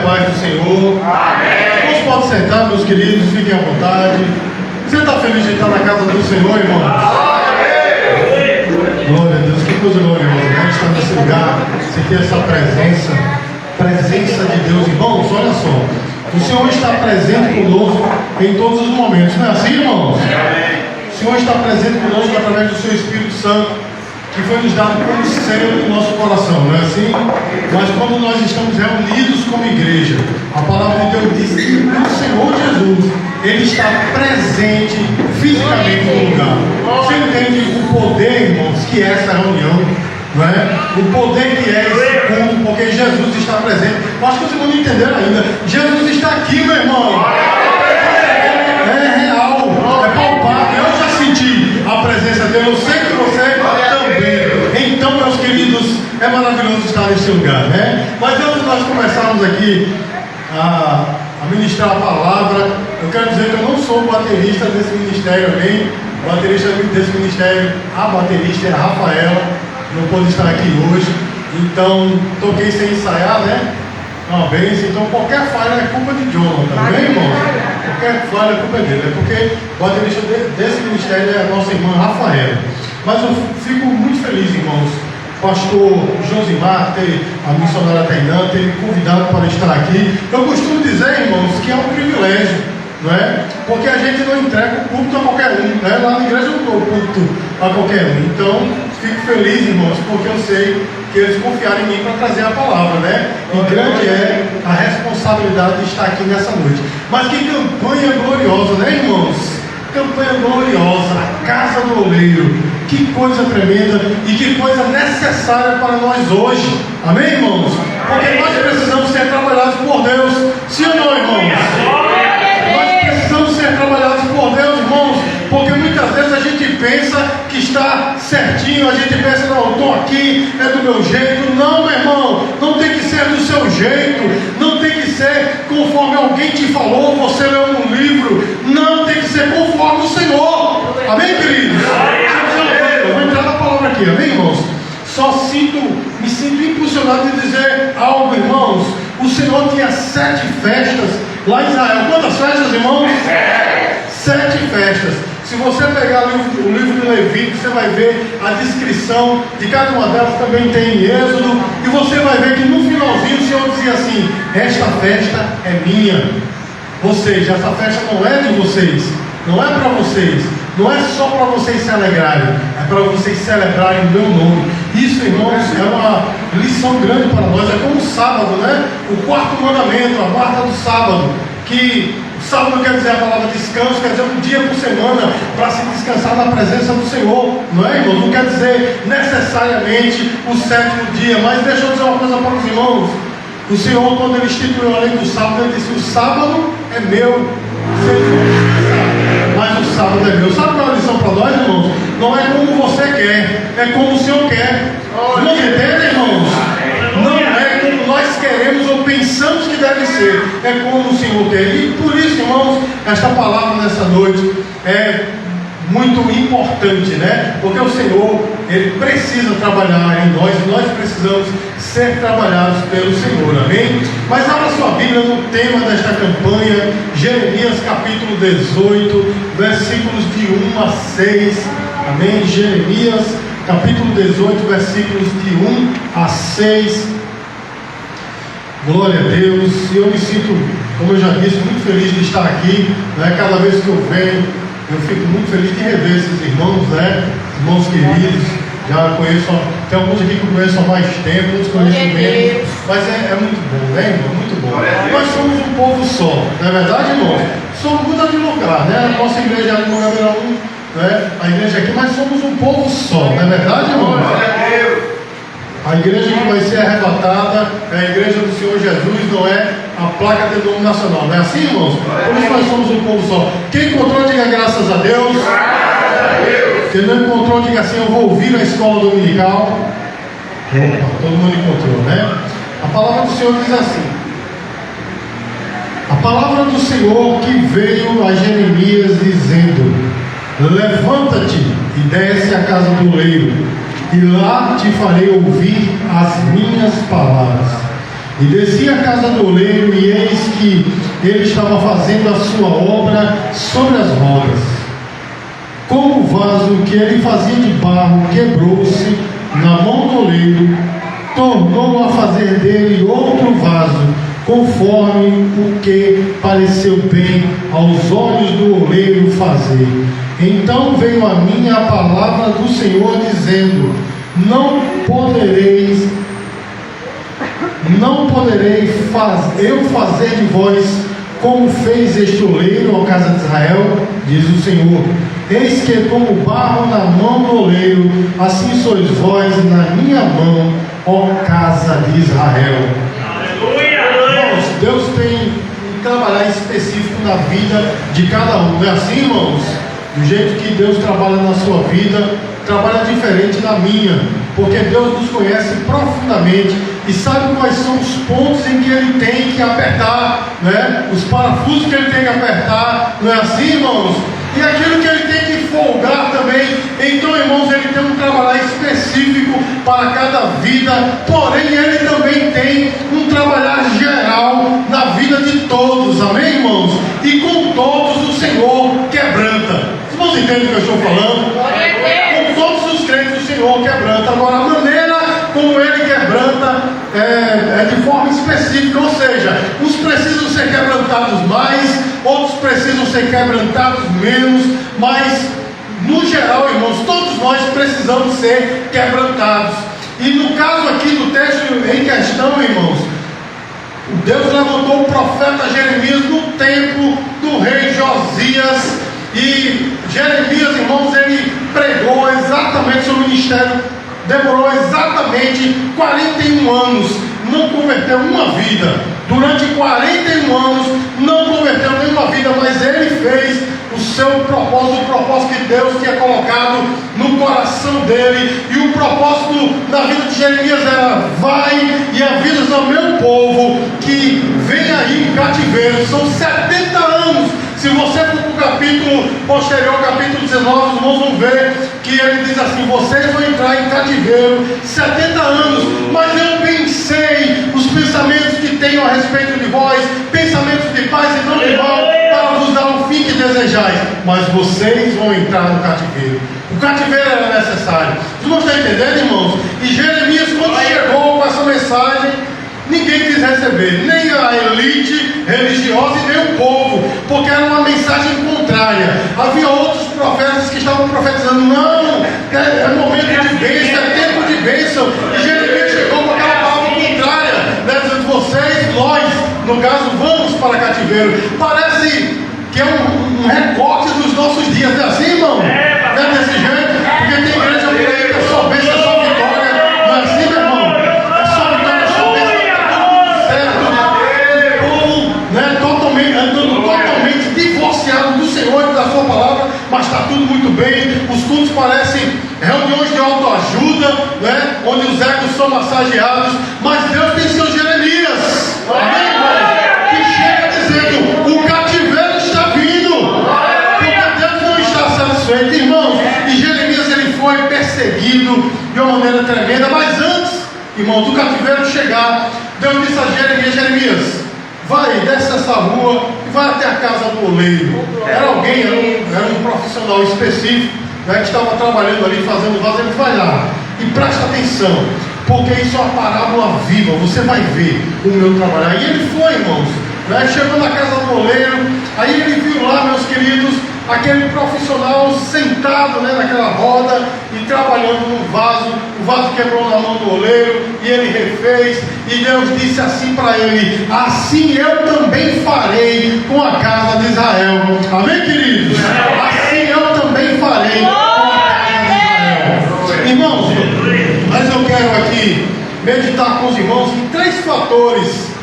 paz do Senhor. Amém. Todos podem sentar, meus queridos, fiquem à vontade. Você está feliz de estar na casa do Senhor, irmãos? Amém. Glória a Deus, que coisa gloriosa, né? Estar nesse lugar, você ter essa presença de Deus, irmãos. Olha só, o Senhor está presente conosco em todos os momentos, não é assim, irmãos? Amém. O Senhor está presente conosco através do seu Espírito Santo, que foi nos dado como selo no nosso coração, não é assim? Mas quando nós estamos reunidos como igreja, a palavra de Deus diz que o Senhor Jesus, Ele está presente fisicamente no lugar. Você entende o poder, irmãos, que é essa reunião? Não é? O poder que é esse culto, porque Jesus está presente. Eu acho que vocês não entenderam ainda. Jesus está aqui, meu irmão. É real, é palpável. Eu já senti a presença dele. Eu sei que você também. Então, meus queridos, é maravilhoso estar nesse lugar, né? Mas antes de nós começarmos aqui a ministrar a palavra, eu quero dizer que eu não sou baterista desse ministério, amém? O baterista desse ministério, a baterista é a Rafaela, não pôde estar aqui hoje, então toquei sem ensaiar, né? Uma bênção, então qualquer falha é culpa de Jonathan, tá bem, irmão? Qualquer falha é culpa dele, é porque o baterista desse ministério é a nossa irmã Rafaela. Mas eu fico muito feliz, irmãos, pastor Josimar, ter a missionária Tainã, ter me convidado para estar aqui. Eu costumo dizer, irmãos, que é um privilégio, não é? Porque a gente não entrega o culto a qualquer um, né? Lá na igreja eu não dou culto a qualquer um. Então, fico feliz, irmãos, porque eu sei que eles confiaram em mim para trazer a palavra, né? E grande é a responsabilidade de estar aqui nessa noite. Mas que campanha gloriosa, né, irmãos? Campanha gloriosa, a casa do oleiro. Que coisa tremenda e que coisa necessária para nós hoje. Amém, irmãos? Porque nós precisamos ser trabalhados por Deus. Sim ou não, irmãos? Nós precisamos ser trabalhados por Deus, irmãos. Porque muitas vezes a gente pensa que está certinho. A gente pensa, não, eu estou aqui, é do meu jeito. Não, meu irmão, não tem que ser do seu jeito. Não tem que ser conforme alguém te falou, você leu num livro. Não, tem que ser conforme o Senhor. Amém, queridos? Eu vou entrar na palavra aqui, amém, irmãos? Só me sinto impulsionado de dizer algo, irmãos. O Senhor tinha 7 festas lá em Israel. Quantas festas, irmãos? 7 festas. Se você pegar o livro de Levítico, você vai ver a descrição de cada uma delas, também tem em Êxodo, e você vai ver que no finalzinho o Senhor dizia assim: esta festa é minha. Ou seja, essa festa não é de vocês, não é para vocês, não é só para vocês se alegrarem, é para vocês celebrarem o meu nome. Isso, irmãos, é uma lição grande para nós. É como o sábado, né? O 4º mandamento, a guarda do sábado, que sábado quer dizer a palavra descanso, quer dizer um dia por semana para se descansar na presença do Senhor, não é, irmãos? Não quer dizer necessariamente o 7º dia, mas deixa eu dizer uma coisa para os irmãos. O Senhor, quando Ele instituiu a lei do sábado, Ele disse: o sábado é meu, mas o sábado é meu. Sabe qual é a lição para nós, irmãos? Não é como você quer, é como o Senhor quer. Não entendem, irmãos? Não é como nós queremos ou pensamos que deve ser, é como o Senhor quer. E por isso, irmãos, esta palavra nessa noite é muito importante, né? Porque o Senhor, Ele precisa trabalhar em nós, e nós precisamos ser trabalhados pelo Senhor, amém? Mas abra sua Bíblia no tema desta campanha, Jeremias capítulo 18, versículos de 1 a 6, amém? Jeremias capítulo 18, versículos de 1 a 6, glória a Deus. E eu me sinto, como eu já disse, muito feliz de estar aqui, né? Cada vez que eu venho, eu fico muito feliz de rever esses irmãos, né? Irmãos queridos, já conheço, tem alguns aqui que eu conheço há mais tempo, outros conheço menos, mas é muito bom, né, irmão? Muito bom. Nós somos um povo só, não é verdade, irmão? Somos muda de lugar, né? A nossa igreja ali no Gabriel 1, né? A igreja aqui, mas somos um povo só, não é verdade, irmão? A igreja que vai ser arrebatada é a igreja do Senhor Jesus, não é a placa denominacional, não é assim, irmãos? Por isso nós somos um povo só. Quem encontrou, diga graças a Deus. Quem não encontrou, diga assim: eu vou ouvir a escola dominical. Opa, todo mundo encontrou, né? A palavra do Senhor diz assim: a palavra do Senhor que veio a Jeremias dizendo: levanta-te e desce à casa do oleiro, e lá te farei ouvir as minhas palavras. E desci à casa do oleiro, e eis que ele estava fazendo a sua obra sobre as rodas. Como o vaso que ele fazia de barro quebrou-se na mão do oleiro, tornou a fazer dele outro vaso, conforme o que pareceu bem aos olhos do oleiro fazer. Então veio a mim a palavra do Senhor, dizendo: Não poderei eu fazer de vós como fez este oleiro, ó casa de Israel, diz o Senhor. Eis que como barro na mão do oleiro, assim sois vós na minha mão, ó casa de Israel. Irmãos, Deus tem um trabalhar específico na vida de cada um, não é assim, irmãos? Do jeito que Deus trabalha na sua vida, trabalha diferente na minha, porque Deus nos conhece profundamente e sabe quais são os pontos em que Ele tem que apertar, né? Os parafusos que Ele tem que apertar, não é assim, irmãos? E aquilo que Ele tem que folgar também. Então, irmãos, Ele tem um trabalhar específico para cada vida, porém Ele também tem um trabalhar geral na vida de todos, amém, irmãos? E com todos o Senhor quebranta. Os irmãos entendem o que eu estou falando? Com todos os crentes o Senhor quebranta. Agora, a maneira como Ele quebranta é de forma específica, ou seja, uns precisam ser quebrantados mais, outros precisam ser quebrantados menos, mas no geral, irmãos, todos nós precisamos ser quebrantados. E no caso aqui do texto em questão, irmãos, Deus levantou o profeta Jeremias no tempo do rei Josias, e Jeremias, irmãos, ele pregou exatamente seu ministério, demorou exatamente 41 anos, não converteu uma vida. Durante 41 anos não converteu nenhuma vida, mas ele fez o seu propósito, o propósito que Deus tinha colocado no coração dele. E o propósito da vida de Jeremias era: vai e avisas ao meu povo que vem aí em cativeiro. São 70 anos. Se você for para o capítulo posterior, capítulo 19, os irmãos vão ver que ele diz assim: vocês vão entrar em cativeiro 70 anos, mas eu pensei os pensamentos que tenho a respeito de vós, pensamentos de paz e não de mal, para vos dar o fim que desejais, mas vocês vão entrar no cativeiro. O cativeiro era necessário. Os irmãos estão entendendo, irmãos? E Jeremias, quando chegou com essa mensagem, ninguém quis receber, nem a elite religiosa e nem o povo, porque era uma mensagem contrária. Havia outros profetas que estavam profetizando: não, é momento de bênção, é tempo de bênção. E Jeremias chegou com aquela palavra contrária, né, dizendo: vocês, nós, no caso, vamos para cativeiro. Parece que é um recorte dos nossos dias, não é assim, irmão? Não é desse jeito? Porque tem igreja por aí que é só bênção, é só vitória. Não é assim, meu irmão? É só vitória, só bênção, certo? O povo, né, totalmente divorciado do Senhor e da sua palavra, mas está tudo muito bem. Os cultos parecem reuniões de autoajuda, né, onde os egos são massageados, mas Deus tem seus Jeremias, amém, irmão? Que chega dizendo: o cativeiro está vindo, porque Deus não está satisfeito, irmãos. E Jeremias, ele foi perseguido de uma maneira tremenda, mas antes, irmãos, do cativeiro chegar, Deus disse a Jeremias: Jeremias, vai, desce essa rua e vai até a casa do oleiro. Era alguém, era um profissional específico, né, que estava trabalhando ali, fazendo vaso. Ele vai lá e presta atenção, porque isso é uma parábola viva, você vai ver o meu trabalhar. E ele foi, irmãos, né, chegou na casa do oleiro. Aí ele viu lá, meus queridos, aquele profissional sentado, né, naquela roda e trabalhando no vaso. O vaso quebrou na mão do oleiro e ele refez. E Deus disse assim para ele: assim eu também farei com a casa de Israel. Amém, queridos? Assim eu também farei com a casa de Israel. Irmãos, mas eu quero aqui meditar com os irmãos em três fatores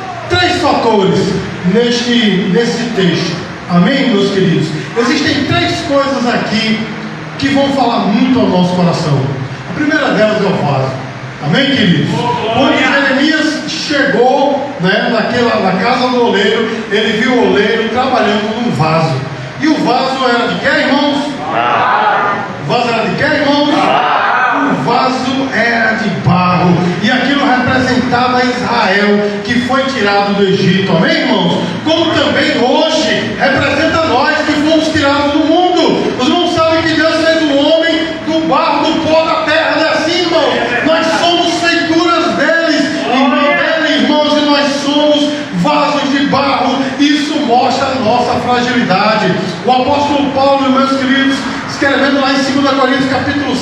nesse texto. Amém, meus queridos? Existem três coisas aqui que vão falar muito ao nosso coração. A primeira delas é o vaso. Amém, queridos? Quando Jeremias chegou, né, na casa do oleiro, ele viu o oleiro trabalhando num vaso. E o vaso era de quê, irmãos? O vaso era de quê, irmãos? O vaso era de barro. E aquilo representava Israel, que foi tirado do Egito, amém, irmãos? Como também hoje representa nós que fomos tirados do mundo. Os irmãos sabem que Deus fez o homem do barro, do pó da terra, não é assim, irmão? Nós somos feituras deles, irmãos, e nós somos vasos de barro. Isso mostra a nossa fragilidade. O apóstolo Paulo, meus queridos, escrevendo lá em 2 Coríntios capítulo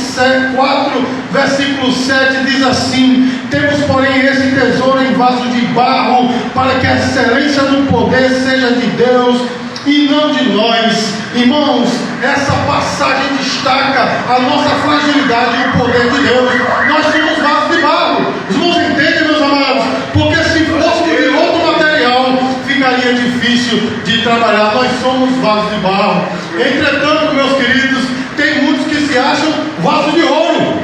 4, versículo 7, diz assim: temos porém esse tesouro em vaso de barro, para que a excelência do poder seja de Deus e não de nós. Irmãos, essa passagem destaca a nossa fragilidade e o poder de Deus. Nós somos vasos de barro. Os irmãos entendem, meus amados? Porque se fôssemos de outro material, ficaria difícil de trabalhar. Nós somos vasos de barro. Entretanto, meus queridos, tem muitos que se acham vasos de ouro.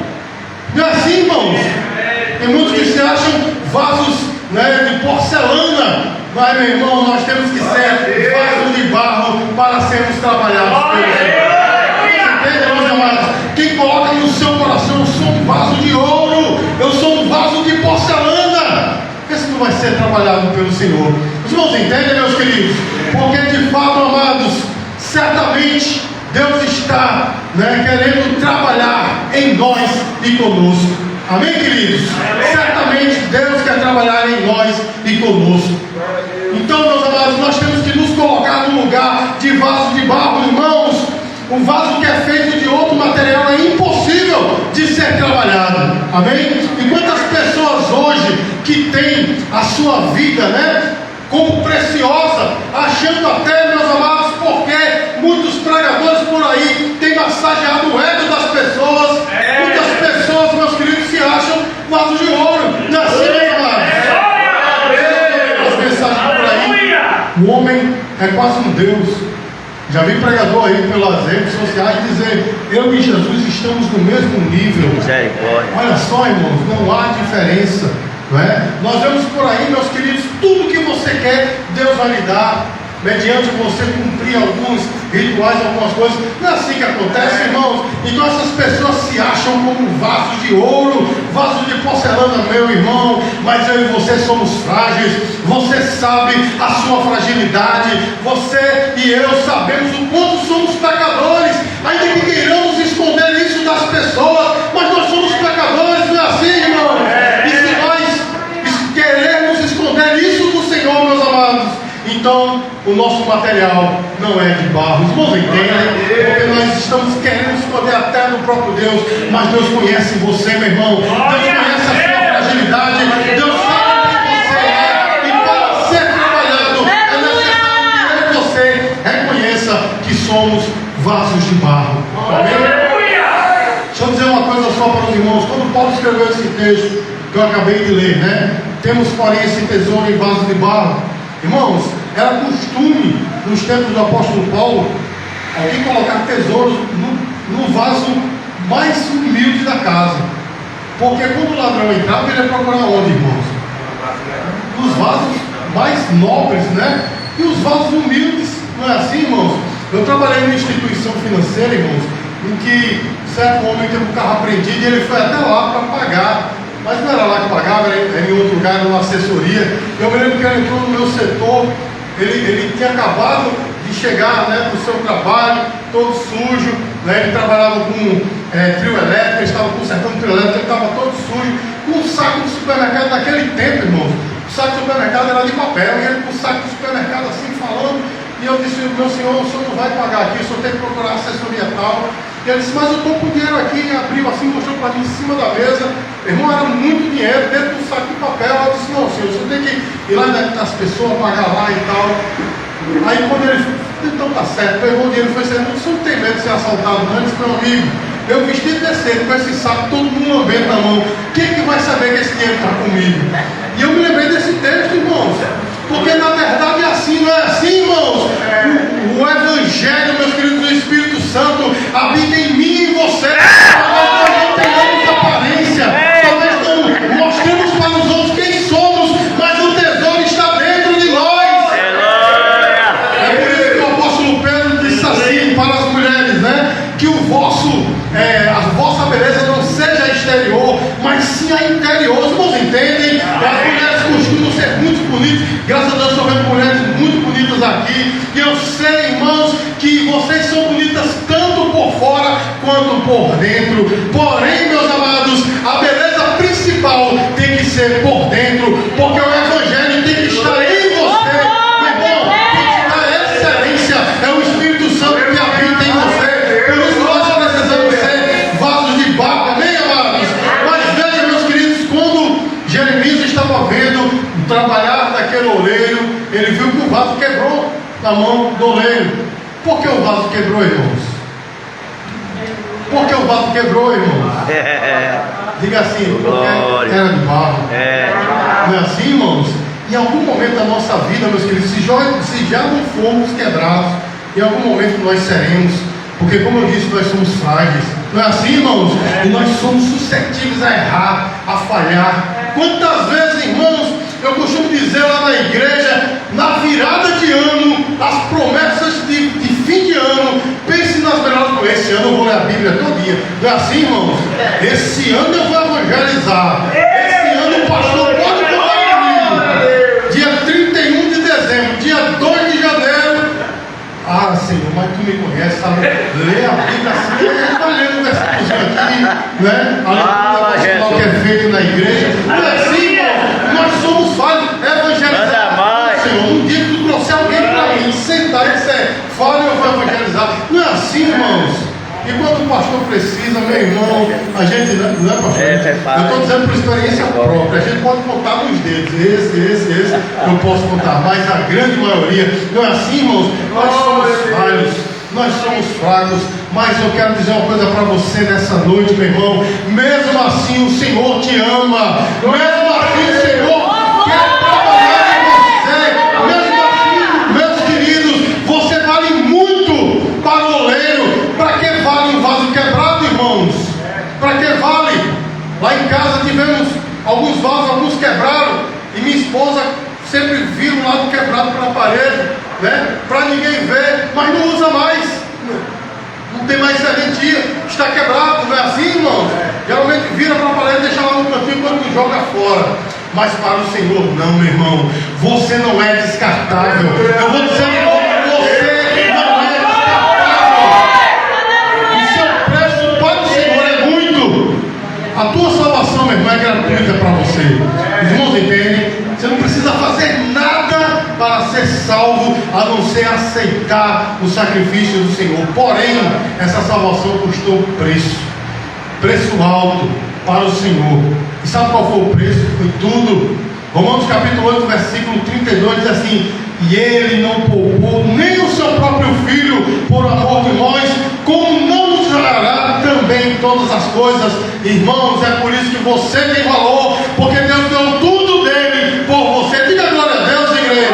Não é assim, irmãos? Tem muitos que se acham vasos, né, de porcelana. Mas, meu irmão, nós temos que ser vasos de barro para sermos trabalhados pelo Senhor. Entende, meus amados? Quem coloca no seu coração: eu sou um vaso de ouro, eu sou um vaso de porcelana, esse não vai ser trabalhado pelo Senhor. Os irmãos entendem, meus queridos? Porque de fato, amados, certamente Deus está, né, querendo trabalhar em nós e conosco. Amém, queridos? Certamente Deus quer trabalhar em nós e conosco. Então, meus amados, nós temos que nos colocar no lugar de vaso de barro, irmãos. Um vaso que é feito de outro material é impossível de ser trabalhado. Amém? E quantas pessoas hoje que têm a sua vida, né, como preciosa, achando até, meus amados, porque muitos pregadores por aí têm massageado o ego das pessoas. Muitas pessoas, meus queridos, se acham vasos de ouro. Não é assim, meus amados? As mensagens por aí: o homem é quase um Deus. Já vi pregador aí pelas redes sociais dizer: eu e Jesus estamos no mesmo nível. Olha só, irmãos, não há diferença, não é? Nós vemos por aí, meus queridos, tudo que você quer, Deus vai lhe dar, mediante você cumprir alguns rituais, algumas coisas. Não é assim que acontece, irmãos. Então essas pessoas se acham como vasos de ouro, vasos de porcelana, meu irmão. Mas eu e você somos frágeis. Você sabe a sua fragilidade. Você e eu sabemos o quanto somos pecadores, ainda que queiramos esconder isso das pessoas, mas nós somos pecadores, não é assim, irmão? E se nós queremos esconder isso do Senhor, meus amados, então o nosso material não é de barro. Os irmãos entendem? Porque nós estamos querendo esconder até no próprio Deus. Mas Deus conhece você, meu irmão. Deus conhece a sua fragilidade. Deus sabe quem você é. E para ser trabalhado é necessário que você reconheça que somos vasos de barro. Amém? Deixa eu dizer uma coisa só para os irmãos. Quando Paulo escreveu esse texto que eu acabei de ler, né? Temos, porém, esse tesouro em vaso de barro. Irmãos, era costume nos tempos do apóstolo Paulo alguém colocar tesouros no vaso mais humilde da casa. Porque quando o ladrão entrava, ele ia procurar onde, irmãos? Nos vasos mais nobres, né? E os vasos humildes, não é assim, irmãos? Eu trabalhei numa instituição financeira, irmãos, em que certo homem teve um carro apreendido e ele foi até lá para pagar. Mas não era lá que pagava, era em outro lugar, era uma assessoria. Eu me lembro que ele entrou no meu setor, ele tinha acabado de chegar, né, do seu trabalho, todo sujo, né, ele trabalhava com trio elétrico, ele estava consertando o trio elétrico, ele estava todo sujo, com um saco de supermercado naquele tempo, irmãos. O saco de supermercado era de papel, e ele com o saco de supermercado assim falando, e eu disse: meu senhor, o senhor não vai pagar aqui, o senhor tem que procurar assessoria tal. E ele disse: mas eu estou com dinheiro aqui. E abriu assim, mostrou para mim em cima da mesa. Irmão, era muito dinheiro dentro do saco de papel. Eu disse: não, senhor, você tem que ir lá dentro das pessoas, pagar lá e tal. Aí quando ele falou: então tá certo, pegou o dinheiro e foi saindo. Você não tem medo de ser assaltado, não? Ele disse: meu amigo, eu vestido desse com esse saco, todo mundo lambendo na mão, quem é que vai saber que esse dinheiro está comigo? E eu me lembrei desse texto, irmãos, porque na verdade é assim, não é assim, irmãos? O Evangelho, meus queridos, do Espírito Santo habita em mim e em você. Talvez nós não tenhamos aparência, talvez não mostremos para os outros quem somos, mas o tesouro está dentro de nós. É por isso que o apóstolo Pedro disse assim para as mulheres, né? Que a vossa beleza não seja exterior, mas sim a interior. Os irmãos entendem? As mulheres costumam ser muito bonitas. Graças a Deus estou vendo mulheres muito bonitas aqui. E eu sei, irmãos, que vocês são bonitas tanto por fora quanto por dentro. Porém, meus amados, a beleza principal tem que ser por dentro, porque o Evangelho tem que estar em você. Meu irmão, tem que estar a excelência, é o Espírito Santo que habita em você. Por isso nós precisamos ser vasos de barro, amém, amados? Mas veja, meus queridos, quando Jeremias estava vendo o trabalhar daquele oleiro, ele viu que o vaso quebrou na mão do oleiro. Por que o vaso quebrou, irmãos? Por que o vaso quebrou, irmãos? Diga assim, porque era de barro. Não é assim, irmãos? Em algum momento da nossa vida, meus queridos, se já não formos quebrados, em algum momento nós seremos. Porque, como eu disse, nós somos frágeis. Não é assim, irmãos? E nós somos suscetíveis a errar, a falhar. Quantas vezes, irmãos, eu costumo dizer lá na igreja, na virada de ano, as promessas de fim de ano, pense nas melhores coisas. Esse ano eu vou ler a Bíblia todo dia. Não é assim, irmãos? Esse ano eu vou evangelizar. Esse ano o pastor pode contar comigo. Dia 31 de dezembro, dia 2 de janeiro. Ah, Senhor, mas tu me conhece, sabe? Lê a Bíblia assim, vai lendo um versículo aqui, né? O que é feito na igreja. Não é assim, irmão? Nós somos falhos, evangelizar. Senhor, um dia que tu trouxer alguém para mim, sentar e disser, fala, eu vou evangelizar. Não é assim, irmãos? E quando o pastor precisa, meu irmão, a gente, não é pastor? Eu estou dizendo por experiência própria, a gente pode contar nos dedos, esse, eu posso contar, mas a grande maioria, não é assim, irmãos? Nós somos falhos, nós somos fracos, mas eu quero dizer uma coisa para você nessa noite, meu irmão, mesmo assim o Senhor te ama, mesmo assim o Senhor quer trabalhar em você, mesmo assim, meus queridos, você vale muito para o oleiro. Para que vale um vaso quebrado, irmãos? Para que vale? Lá em casa tivemos alguns vasos, alguns quebraram, e minha esposa sempre vira um lado quebrado para a parede, né? Para ninguém ver, mas não usa mais. Não tem mais serventia, está quebrado, não é assim, irmãos? Geralmente vira para a parede e deixa lá no cantinho quando joga fora. Mas para o Senhor, não, meu irmão. Você não é descartável. Eu vou dizer, irmão, você não é a tua salvação, meu irmão, é gratuita para você. Os irmãos entendem? Você não precisa fazer nada para ser salvo, a não ser aceitar o sacrifício do Senhor. Porém, essa salvação custou preço alto para o Senhor. E sabe qual foi o preço? Foi tudo. Romanos capítulo 8, versículo 32 diz assim: e ele não poupou nem o seu próprio filho por amor de nós, como não nos dará também todas as coisas. Irmãos, é por isso que você tem valor, porque Deus deu tudo dele por você. Diga glória a Deus, igreja.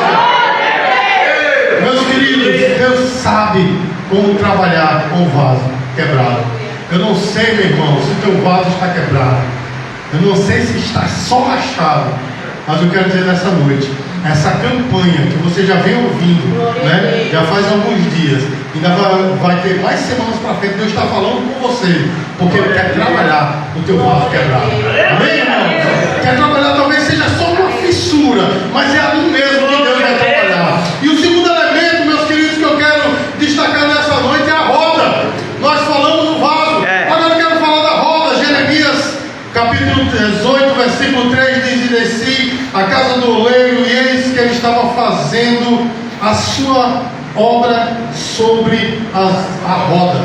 Meus queridos, Deus sabe como trabalhar com o vaso quebrado. Eu não sei, meu irmão, se o teu vaso está quebrado. Eu não sei se está só rachado. Mas eu quero dizer nessa noite, essa campanha que você já vem ouvindo, né? Já faz alguns dias, ainda vai ter mais semanas para frente. Deus está falando com você, porque Ele quer trabalhar no teu vaso quebrado. Amém, irmão? Quer trabalhar, talvez seja só uma fissura, mas é ali mesmo que Deus vai trabalhar. E o segundo elemento, meus queridos, que eu quero destacar nessa noite é a roda. Nós falamos do vaso, agora eu quero falar da roda. Jeremias capítulo 18, versículo 3 diz: e desci a casa do oleiro, e eis que ele estava fazendo a sua obra sobre a roda,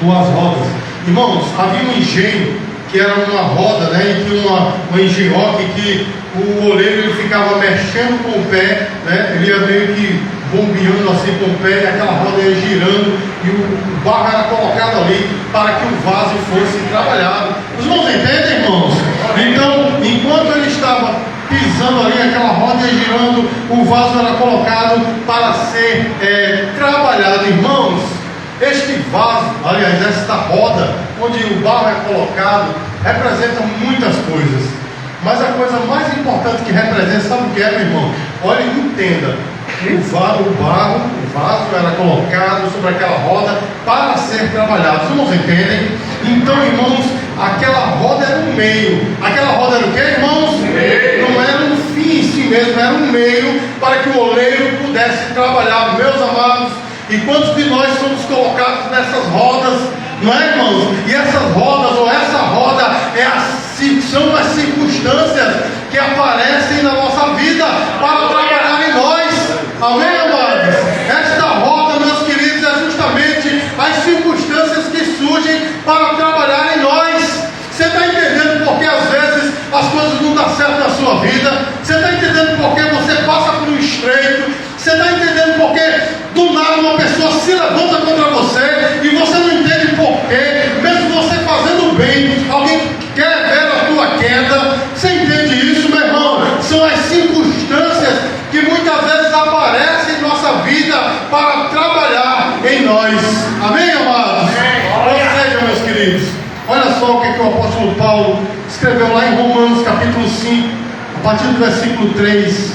ou as rodas. Irmãos, havia um engenho que era uma roda, né? E tinha uma engenhoque que o oleiro ele ficava mexendo com o pé, né? Ele ia meio que bombeando assim com o pé, e aquela roda ia girando, e o barro era colocado ali para que o vaso fosse trabalhado. Os irmãos entendem, irmãos? Então, enquanto ele estava pisando ali, aquela roda ia girando, o vaso era colocado para ser trabalhado. Irmãos, este vaso, aliás, esta roda, onde o barro é colocado, representa muitas coisas. Mas a coisa mais importante que representa, sabe o que é, meu irmão? Olha, entenda. O vaso era colocado sobre aquela roda para ser trabalhado. Os irmãos entendem? Então, irmãos, aquela roda era um meio. Aquela roda era o que, irmãos? Não era um fim em si mesmo, era um meio que o oleiro pudesse trabalhar. Meus amados, e quantos de nós somos colocados nessas rodas, não é, irmãos? E essas rodas, ou essa roda, são as circunstâncias que aparecem na nossa vida para trabalhar em nós. Amém, amados? Esta roda, meus queridos, é justamente as circunstâncias que surgem para trabalhar em nós. Você está entendendo porque às vezes as coisas não dão certo na sua vida? Você está entendendo porque você passa por um estreito? Você está entendendo porque do nada uma pessoa se levanta contra você e você não entende porquê? Mesmo você fazendo bem, alguém quer ver a tua queda. Você entende isso, meu irmão? São as circunstâncias que muitas vezes aparecem em nossa vida para trabalhar em nós. Amém, amados? Ou seja, meus queridos, olha só o que o apóstolo Paulo escreveu lá em Romanos capítulo 5, a partir do versículo 3.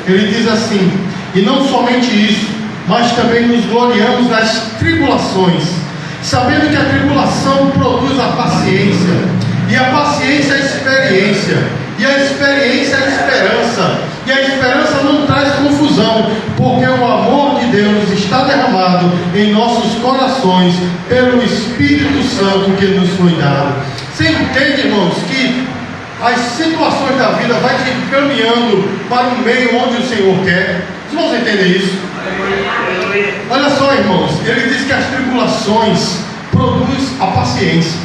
Ele diz assim: e não somente isso, mas também nos gloriamos nas tribulações, sabendo que a tribulação produz a paciência, e a paciência a experiência, e a experiência a esperança, e a esperança não traz confusão, porque o amor de Deus está derramado em nossos corações pelo Espírito Santo que nos foi dado. Você entende, irmãos, que as situações da vida vai te encaminhando para o meio onde o Senhor quer? Os irmãos entendem isso? Olha só, irmãos, ele diz que as tribulações produzem a paciência.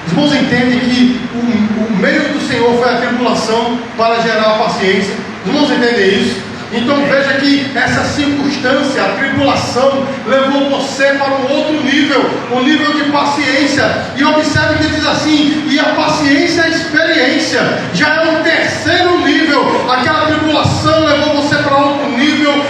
Os irmãos entendem que o meio do Senhor foi a tribulação para gerar a paciência. Os irmãos entendem isso? Então veja que essa circunstância, a tribulação, levou você para um outro nível, um nível de paciência. E observe que diz assim: e a paciência é a experiência, já é um terceiro nível. Aquela tribulação levou você para outro nível,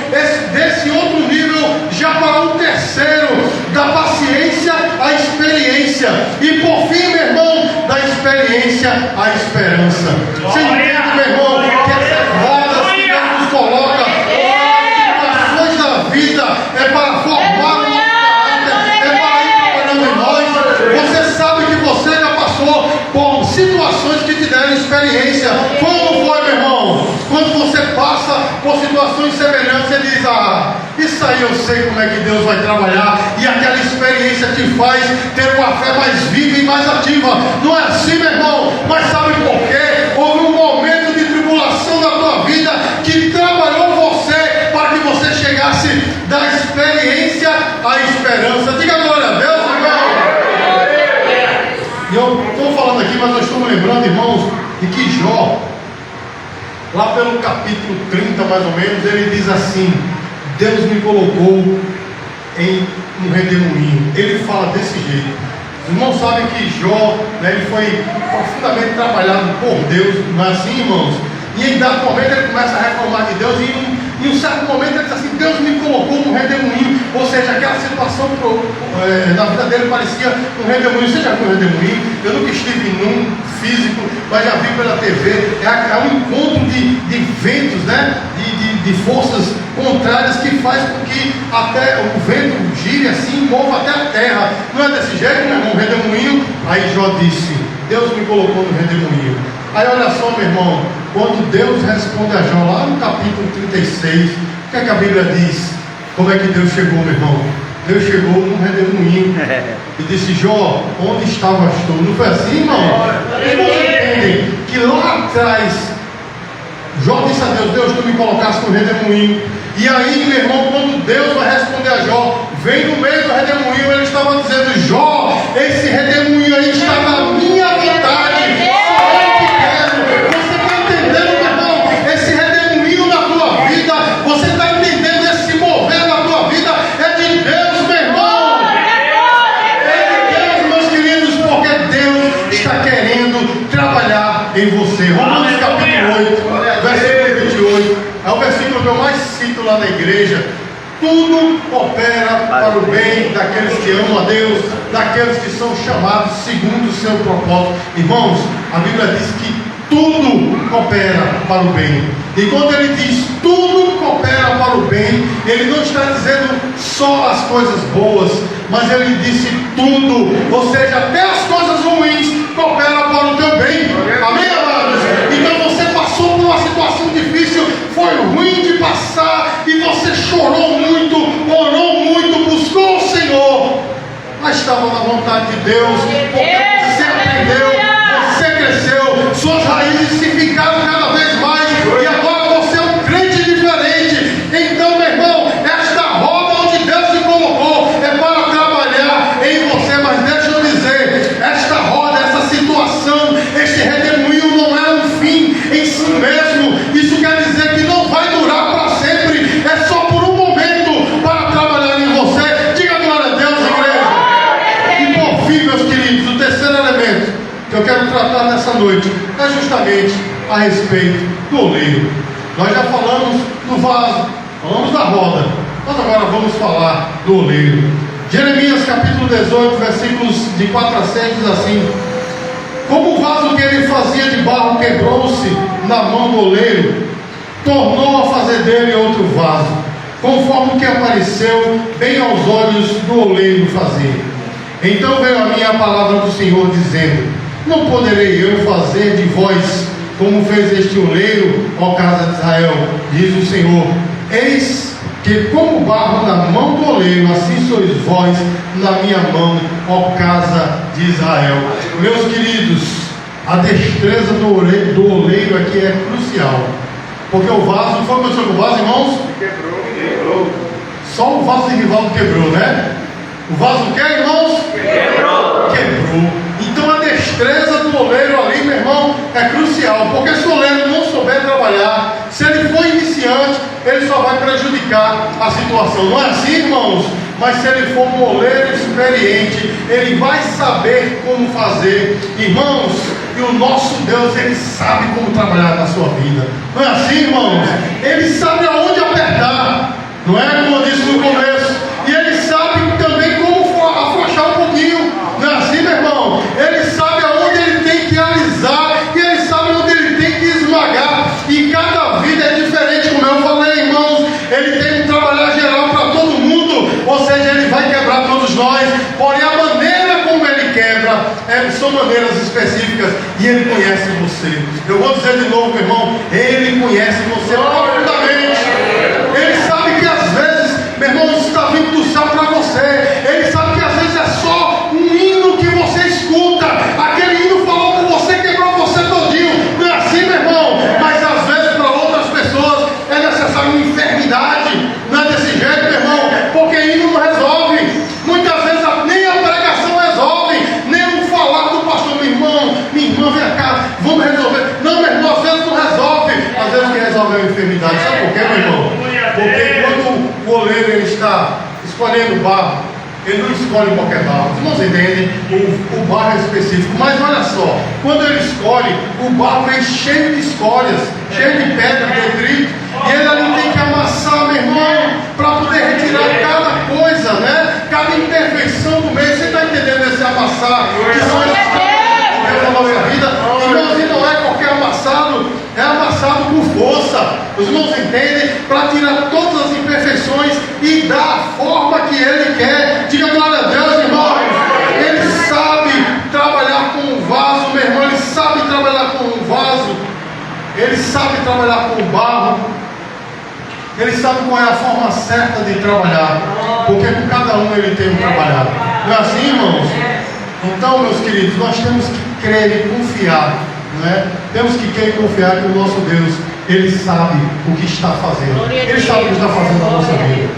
desse outro nível já para um terceiro, da paciência à experiência, e por fim, meu irmão, da experiência à esperança. Você entende, meu irmão, que essas rodas que Deus nos coloca, as situações da vida, é para formar o nosso caráter, é para ir trabalhando em nós. Você sabe que você já passou por situações que te deram experiência. Foi ou não foi, meu irmão? Quando você passa por situações semelhantes, você diz: ah, isso aí eu sei como é que Deus vai trabalhar, e aquela experiência te faz ter uma fé mais viva e mais ativa. Não é assim, meu irmão? Mas sabe por quê? Houve um momento de tribulação na tua vida que trabalhou você para que você chegasse da experiência à esperança. Diga glória a Deus, irmão. E eu estou falando aqui, mas eu estou me lembrando, irmãos, de que Jó, lá pelo capítulo 30 mais ou menos, ele diz assim: Deus me colocou em um redemoinho. Ele fala desse jeito. Os irmãos sabem que Jó, ele foi profundamente trabalhado por Deus, não é assim, irmãos? E em dado momento ele começa a reclamar de Deus, e em um certo momento ele diz assim: Deus me colocou num redemoinho. Ou seja, aquela situação na vida dele parecia um redemoinho. Você já viu um redemoinho? Eu nunca estive num físico, mas já vi pela TV. É um encontro de ventos, né? De forças contrárias que faz com que até o vento gire assim, mova até a terra. Não é desse jeito, meu irmão, um redemoinho? Aí Jó disse: Deus me colocou no redemoinho. Aí olha só, meu irmão, quando Deus responde a Jó, lá no capítulo 36, o que é que a Bíblia diz? Como é que Deus chegou, meu irmão? Deus chegou num redemoinho e disse: Jó, onde estavas tu? Não foi assim, irmão? Vocês entendem que lá atrás Jó disse a Deus: Deus, tu me colocaste no redemoinho. E aí, meu irmão, quando Deus vai responder a Jó, vem no meio do redemoinho, ele estava dizendo: Jó, esse redemoinho aí está na minha vontade. Você está entendendo, meu irmão? Esse redemoinho na tua vida, você está entendendo esse mover na tua vida, é de Deus, meu irmão. É de Deus, meus queridos, porque Deus está querendo trabalhar em você. Romanos capítulo 8, versículo 28, é o versículo que eu mais cito lá na igreja. Tudo opera para o bem daqueles que amam a Deus, daqueles que são chamados segundo o seu propósito. Irmãos, a Bíblia diz que tudo coopera para o bem. E quando ele diz tudo coopera para o bem, ele não está dizendo só as coisas boas, mas ele disse tudo, ou seja, até as coisas ruins cooperam para o teu bem. Amém, amados? Então você passou por uma situação difícil, foi ruim de passar, Deus, porque você aprendeu, você cresceu, suas raízes se ficaram cada vez mais, e agora você é um crente diferente. Então, meu irmão, esta roda onde Deus te colocou é para trabalhar em você, mas deixa eu dizer, esta roda, essa situação, este redemoinho não é um fim em si mesmo. Isso quer dizer que não vai durar para sempre, é só por um momento para trabalhar em você. Diga glória a Deus, igreja. E por fim, meus queridos, o terceiro elemento que eu quero tratar nessa noite é justamente a respeito do oleiro. Nós já falamos do vaso, falamos da roda, mas agora vamos falar do oleiro. Jeremias capítulo 18, versículos de 4 a 6 diz assim: como o vaso que ele fazia de barro quebrou-se na mão do oleiro, tornou a fazer dele outro vaso, conforme o que apareceu bem aos olhos do oleiro fazer. Então veio a mim a palavra do Senhor, dizendo: não poderei eu fazer de vós como fez este oleiro, ó casa de Israel, diz o Senhor. Eis que como barro na mão do oleiro, assim sois vós na minha mão, ó casa de Israel. Meus queridos, a destreza do oleiro aqui é crucial, porque o vaso, não foi o que aconteceu com o vaso, irmãos? Quebrou. Só o vaso de Rivaldo quebrou, né? O vaso o que, irmãos? Quebrou. Então a destreza do oleiro ali, meu irmão, é crucial, porque se o oleiro não souber trabalhar, se ele for iniciante, ele só vai prejudicar a situação. Não é assim, irmãos? Mas se ele for um oleiro experiente, ele vai saber como fazer. Irmãos, e o nosso Deus, ele sabe como trabalhar na sua vida. Não é assim, irmãos? Ele sabe aonde apertar, não é, como eu disse no começo? E ele sabe também como afrouxar um pouquinho. Não é assim, meu irmão? Ele sabe aonde ele tem que alisar, e ele sabe onde ele tem que esmagar. E cada vida é diferente, como eu falei, irmãos. Ele tem um trabalhar geral para todo mundo, ou seja, ele vai quebrar todos nós. Porém, a maneira como ele quebra são maneiras específicas, e ele conhece você. Eu vou dizer de novo, meu irmão, ele conhece você profundamente. Ele sabe que às vezes, meu irmão, isso está vindo do céu para você. Ele sabe que às vezes é só um hino que você escuta. Aquele hino falou com você, quebrou você todinho. Não é assim, meu irmão? Mas às vezes para outras pessoas é necessário uma enfermidade. Não é desse jeito, meu irmão, porque hino não resolve. Muitas vezes nem a pregação resolve, nem o falar do pastor. Minha irmã, vem cá, vamos resolver. Não, meu irmão, às vezes não resolve. Às vezes quem resolve é a enfermidade. Sabe por quê, meu irmão? Porque quando o oleiro ele está escolhendo barro, ele não escolhe qualquer barro. Os irmãos entendem? O barro é específico. Mas olha só, quando ele escolhe, o barro vem cheio de escórias, cheio de pedra, detrito, e ele ali tem que amassar, meu irmão, para poder retirar cada coisa, né? Cada imperfeição do meio. Você está entendendo esse amassar? Que são na nossa vida, irmãos, e não é qualquer amassado, é amassado com força. Os irmãos entendem? Para tirar todas as imperfeições e dar a forma que ele quer. Diga glória a Deus, irmãos. Ele sabe trabalhar com o vaso, meu irmão. Ele sabe trabalhar com o vaso. Ele sabe trabalhar com o barro. Ele sabe qual é a forma certa de trabalhar, porque com cada um ele tem um trabalhar. Não é assim, irmãos? Então, meus queridos, nós temos que crer e confiar, não é? Temos que crer e confiar que o nosso Deus, ele sabe o que está fazendo. Ele sabe o que está fazendo na nossa vida.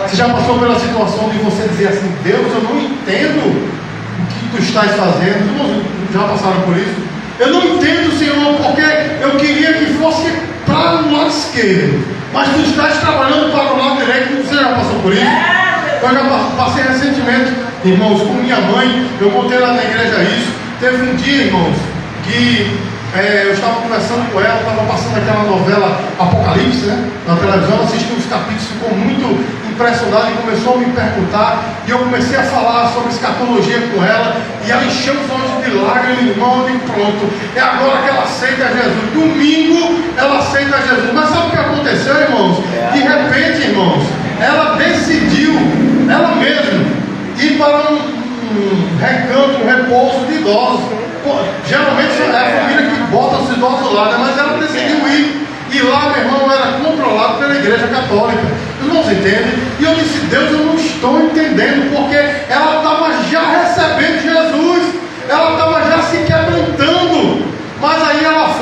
Você já passou pela situação de você dizer assim: Deus, eu não entendo o que tu estás fazendo. Irmãos, já passaram por isso? Eu não entendo, Senhor, porque eu queria que fosse para o lado esquerdo, mas tu estás trabalhando para o lado direito. Você já passou por isso? Eu já passei recentemente, irmãos, com minha mãe. Eu contei lá na igreja isso. Teve um dia, irmãos, que eu estava conversando com ela. Estava passando aquela novela Apocalipse, né, na televisão. Assisti uns capítulos, ficou muito impressionado e começou a me perguntar. E eu comecei a falar sobre escatologia com ela, e ela encheu os olhos de lágrimas, irmão, e pronto, é agora que ela aceita Jesus. Domingo ela aceita Jesus. Mas sabe o que aconteceu, irmãos? De repente, irmãos, ela decidiu, ela mesma, ir para um recanto, um repouso de idosos. Pô, geralmente é a família que bota os idosos lá, né? Mas ela decidiu ir. E lá, meu irmão, era controlado pela igreja católica. Irmãos, entendem? E eu disse: Deus, eu não estou entendendo, porque ela estava já recebendo Jesus.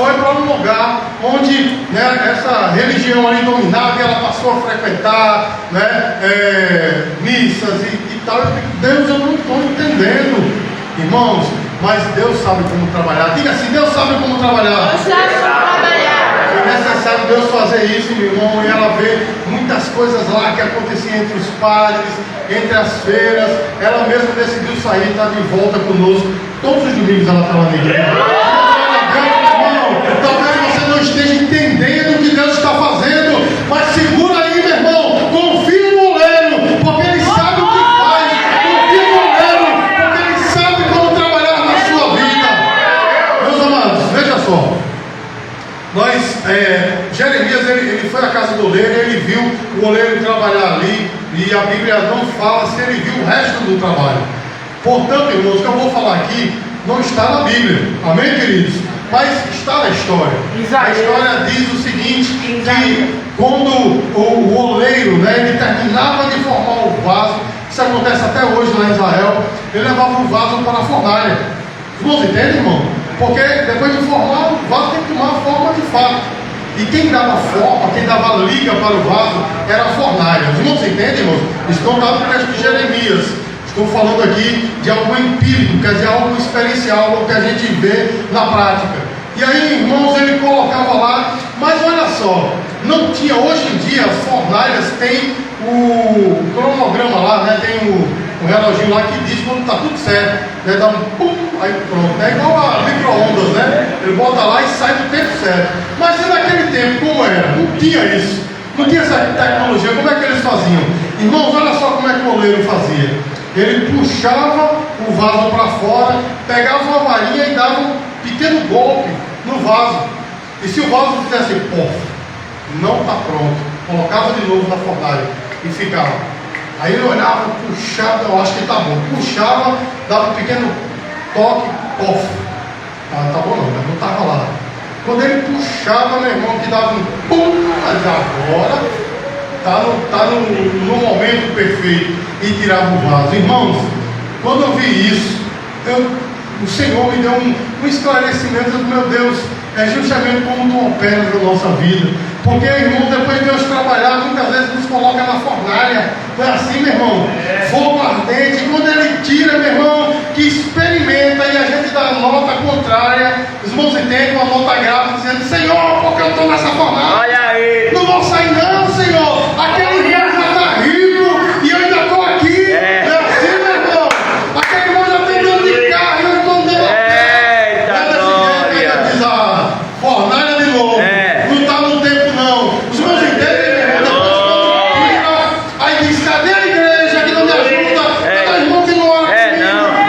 foi para um lugar onde, né, essa religião ali dominava, e ela passou a frequentar, né, missas e tal. Deus, eu não estou entendendo, irmãos, mas Deus sabe como trabalhar. Diga assim: Deus sabe como trabalhar. Deus sabe como trabalhar. É necessário Deus fazer isso, meu irmão, e ela vê muitas coisas lá que aconteciam entre os padres, entre as feiras. Ela mesma decidiu sair, está de volta conosco. Todos os domingos ela está lá na igreja. Irmão, talvez você não esteja entendendo o que Deus está fazendo, mas segura aí, meu irmão. Confia no oleiro, porque ele sabe o que faz. Confia no oleiro, porque ele sabe como trabalhar na sua vida. Meus amados, veja só. Jeremias, ele foi à casa do oleiro, ele viu o oleiro trabalhar ali, e a Bíblia não fala se ele viu o resto do trabalho. Portanto, irmãos, o que eu vou falar aqui não está na Bíblia, amém, queridos? Mas está na história. A história diz o seguinte, que quando o oleiro, né, ele terminava de formar o vaso, isso acontece até hoje lá em Israel, ele levava o vaso para a fornalha. Os irmãos entendem, irmão? Porque depois de formar, o vaso tem que tomar forma de fato. E quem dava forma, quem dava liga para o vaso, era a fornalha. Os irmãos entendem, irmãos? Isso não está no texto de Jeremias. Estou falando aqui de algo empírico, quer dizer, algo experiencial, algo que a gente vê na prática. E aí, irmãos, ele colocava lá, mas olha só, não tinha, hoje em dia, as fornalhas têm o cronograma lá, né? Tem o reloginho lá que diz quando está tudo certo, né? Dá um pum, aí pronto, é igual a micro-ondas, né? Ele bota lá e sai do tempo certo. Mas e naquele tempo, como era? Não tinha isso, não tinha essa tecnologia. Como é que eles faziam? Irmãos, olha só como é que o oleiro fazia. Ele puxava o vaso para fora, pegava uma varinha e dava um pequeno golpe no vaso. E se o vaso fizesse pof, não está pronto, colocava de novo na fornalha e ficava. Aí ele olhava, puxava, eu acho que está bom. Puxava, dava um pequeno toque, pof. Ah, tá bom não estava lá. Quando ele puxava, meu irmão, que dava um pum, mas agora está no momento perfeito, e tirava o vaso. Irmãos, quando eu vi isso, o Senhor me deu um esclarecimento. Meu Deus, é justamente como tu operas na nossa vida. Porque, irmão, depois de Deus trabalhar, muitas vezes nos coloca na fornalha. Não é assim, meu irmão? Fogo ardente. E quando ele tira, meu irmão, que experimenta, e a gente dá a nota contrária, os irmãos entendem, uma nota grave, dizendo: Senhor, porque eu estou nessa fornalha? Olha aí. Não vou sair não, Senhor. Aquele irmão já está rico e eu ainda estou aqui. Não é assim, meu irmão? Aquele irmão já tem dano de carro e eu estou andando a pé. Eita, glória. Diz a fornalha de novo. Não está no tempo não. Os irmãos entendem, meu irmão? Depois quando tira, aí diz: cadê a igreja que não me ajuda? Cadê o irmão que não ora comigo?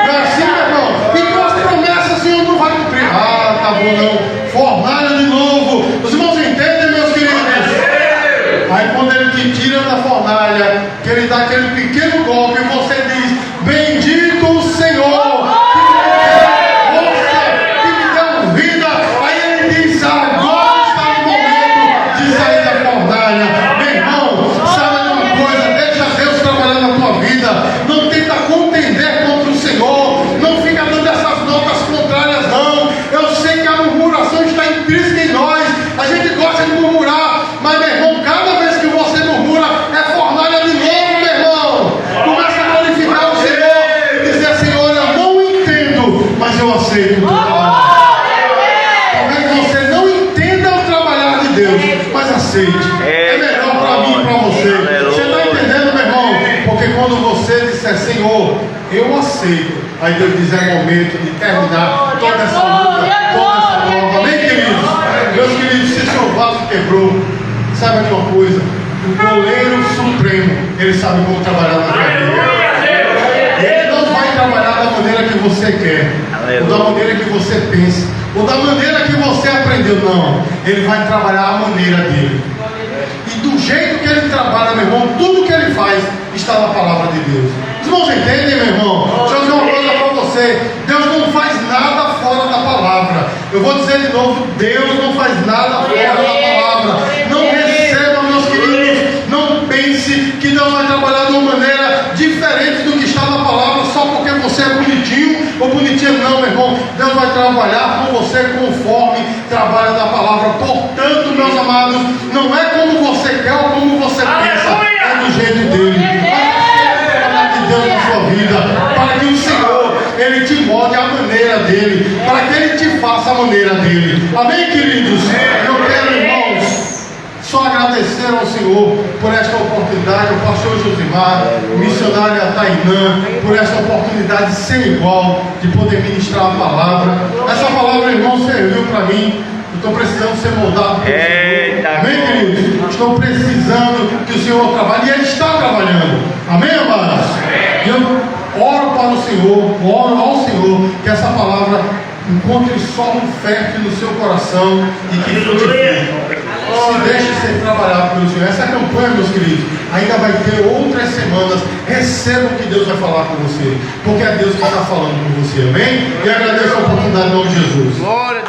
Não é assim, meu irmão? Então as promessas o Senhor não vai cumprir. Ah, tá bom não. Fornalha de novo. Os irmãos entendem, meus queridos? Aí quando ele te tira da fornalha, que ele dá aquele pequeno golpe, você diz: bendito o Senhor, que me deu vida. Aí ele diz: agora está o momento de sair da fornalha. Meu irmão, sabe de uma coisa? Deixa Deus trabalhar na tua vida. Não tenta contender contra o Senhor. Não fica dando essas notas contrárias, não. Eu sei que a murmuração está intrínseca em nós. A gente gosta de murmurar, mas, meu irmão, cada vez que você murmura, é fornalha de novo, meu irmão. Começa a glorificar o Senhor e dizer: Senhor, eu não entendo, mas eu aceito o teu trabalho. Talvez você não entenda o trabalhar de Deus, mas aceite. É melhor para mim e para você. Você está entendendo, meu irmão? Porque quando você disser: Senhor, eu aceito, aí Deus diz: é momento de terminar toda essa luta, toda essa prova. Amém, queridos? Meus queridos, se seu vaso quebrou, saiba de uma coisa: o goleiro supremo, ele sabe como trabalhar na tua vida. Ele não vai trabalhar da maneira que você quer, ou da maneira que você pensa, ou da maneira que você aprendeu. Não, ele vai trabalhar a maneira dele. E do jeito que ele trabalha, meu irmão, tudo que ele faz está na palavra de Deus. Os irmãos entendem, meu irmão? Deixa eu dizer uma coisa para você: Deus não faz nada fora da palavra. Eu vou dizer de novo: Deus não faz nada fora da palavra. Não receba, meus queridos, não pense que Deus vai trabalhar de uma maneira diferente do que está na palavra só porque você é bonitinho ou bonitinha. Não, meu irmão, Deus vai vai trabalhar com você conforme trabalha da palavra. Portanto, meus amados, não é como você quer ou como você pensa, é do jeito dele. De Deus na sua vida, para que o Senhor, Ele te molde a maneira dele, para que Ele te faça a maneira dele. Amém, queridos? Eu quero, irmãos, só agradecer ao Senhor por esta oportunidade, ao pastor Josimar, missionária Tainã, por esta oportunidade sem igual de poder ministrar a palavra. Essa palavra, irmão, serviu para mim. Eu estou precisando ser moldado pelo Senhor. Amém, queridos? Estou precisando que o Senhor trabalhe, e Ele está trabalhando. Amém, amados? E eu oro para o Senhor, oro ao Senhor, que essa palavra encontre solo fértil no seu coração e que frutifique. Se deixe ser trabalhado pelo Senhor. Essa campanha, meus queridos, ainda vai ter outras semanas. Receba o que Deus vai falar com você, porque é Deus que está falando com você. Amém? E agradeço a oportunidade em nome de Jesus. Glória.